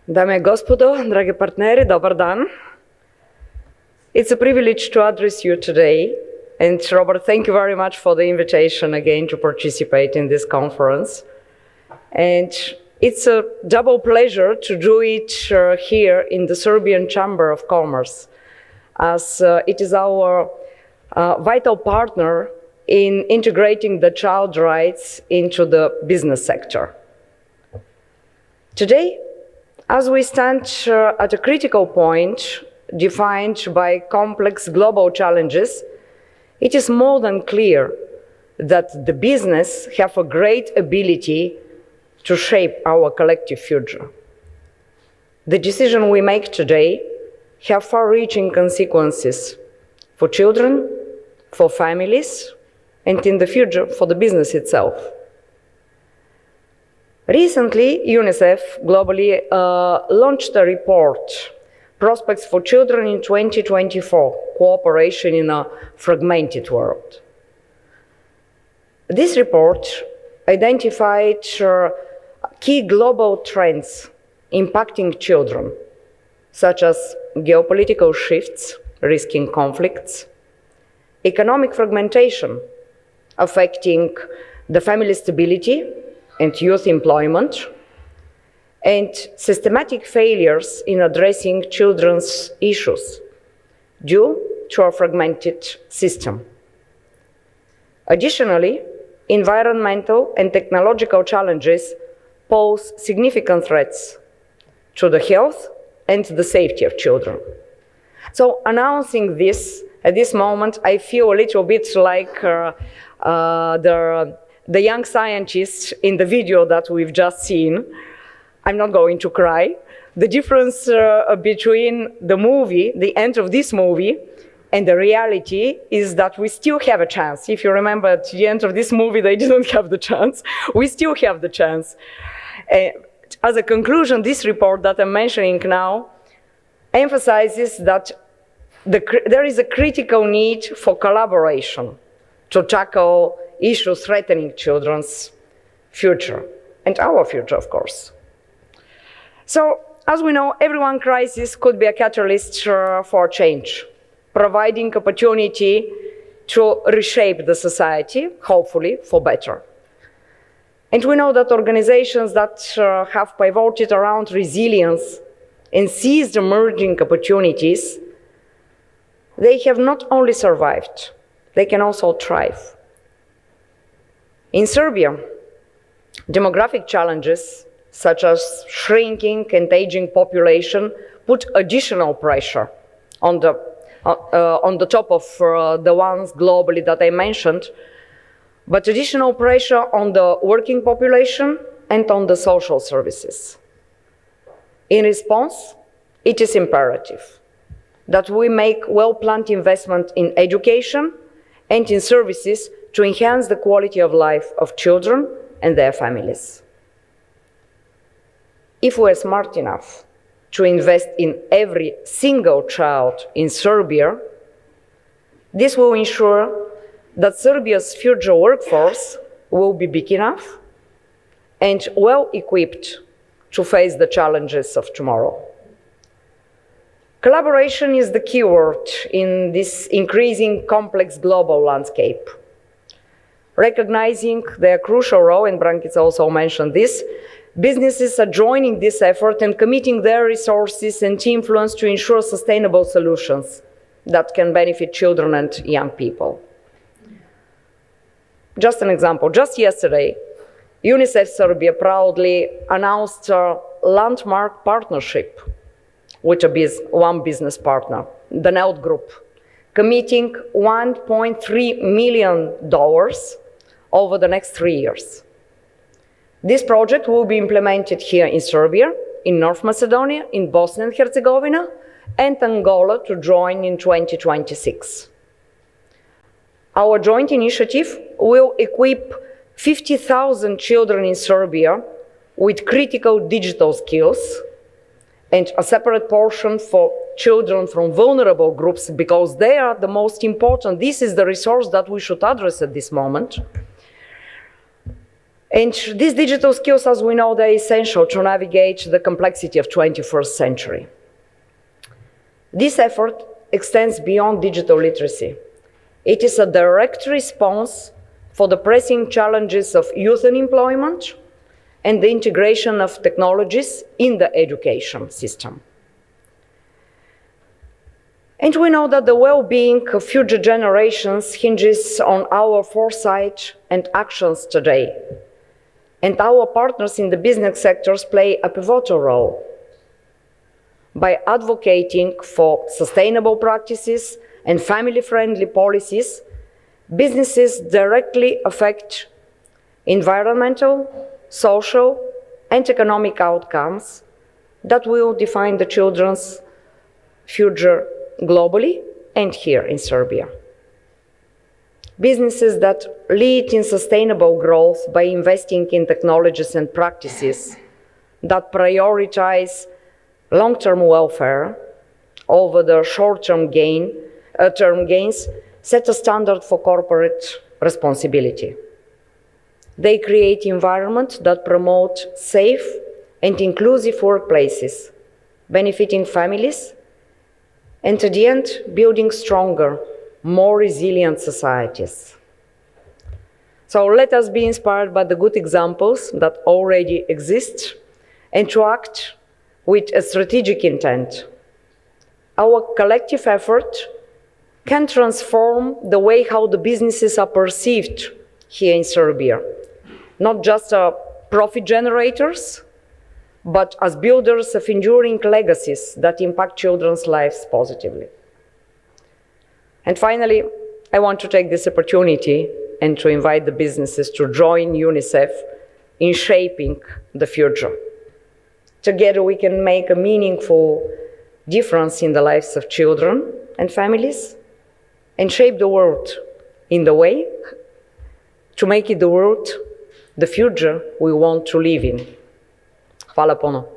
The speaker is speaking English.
Dame i gospodo, dragi partneri, dobar dan. It's a privilege to address you today. And Robert, thank you very much for the invitation again to participate in this conference. And it's a double pleasure to do it here in the Serbian Chamber of Commerce, as it is our vital partner in integrating the child rights into the business sector. Today, as we stand at a critical point defined by complex global challenges, it is more than clear that the business have a great ability to shape our collective future. The decision we make today have far-reaching consequences for children, for families, and in the future for the business itself. Recently, UNICEF globally launched a report, Prospects for Children in 2024, Cooperation in a Fragmented World. This report identified key global trends impacting children, such as geopolitical shifts, risking conflicts, economic fragmentation, affecting the family stability and youth employment, and systematic failures in addressing children's issues due to a fragmented system. Additionally, environmental and technological challenges pose significant threats to the health and the safety of children. So announcing this, at this moment, I feel a little bit like the young scientists in the video that we've just seen. I'm not going to cry. The difference between the movie, the end of this movie, and the reality is that we still have a chance. If you remember, at the end of this movie, they didn't have the chance. We still have the chance. As a conclusion, this report that I'm mentioning now emphasizes that there is a critical need for collaboration to tackle issues threatening children's future, and our future, of course. So, as we know, every one crisis could be a catalyst for change, providing opportunity to reshape the society, hopefully for better. And we know that organizations that have pivoted around resilience and seized emerging opportunities, they have not only survived, they can also thrive. In Serbia, demographic challenges such as shrinking and aging population put additional pressure on the top of the ones globally that I mentioned, but additional pressure on the working population and on the social services. In response, it is imperative that we make well-planned investment in education and in services to enhance the quality of life of children and their families. If we're smart enough to invest in every single child in Serbia, this will ensure that Serbia's future workforce will be big enough and well-equipped to face the challenges of tomorrow. Collaboration is the key word in this increasing complex global landscape. Recognizing their crucial role, and Brankica also mentioned this, businesses are joining this effort and committing their resources and influence to ensure sustainable solutions that can benefit children and young people. Just an example, just yesterday, UNICEF Srbija proudly announced a landmark partnership with one business partner, the NELT Group, committing $1.3 million over the next 3 years. This project will be implemented here in Serbia, in North Macedonia, in Bosnia and Herzegovina, and Angola to join in 2026. Our joint initiative will equip 50,000 children in Serbia with critical digital skills and a separate portion for children from vulnerable groups because they are the most important. This is the resource that we should address at this moment. And these digital skills, as we know, they're essential to navigate the complexity of 21st century. This effort extends beyond digital literacy. It is a direct response for the pressing challenges of youth unemployment and the integration of technologies in the education system. And we know that the well-being of future generations hinges on our foresight and actions today. And our partners in the business sectors play a pivotal role by advocating for sustainable practices and family-friendly policies. Businesses directly affect environmental, social, and economic outcomes that will define the children's future globally and here in Serbia. Businesses that lead in sustainable growth by investing in technologies and practices that prioritize long-term welfare over the short-term gains set a standard for corporate responsibility. They create environments that promote safe and inclusive workplaces, benefiting families, and at the end, building stronger, more resilient societies. So let us be inspired by the good examples that already exist and to act with a strategic intent. Our collective effort can transform the way how the businesses are perceived here in Serbia, not just as profit generators, but as builders of enduring legacies that impact children's lives positively. And finally, I want to take this opportunity and to invite the businesses to join UNICEF in shaping the future. Together we can make a meaningful difference in the lives of children and families and shape the world in the way to make it the world, the future we want to live in. Hvala puno.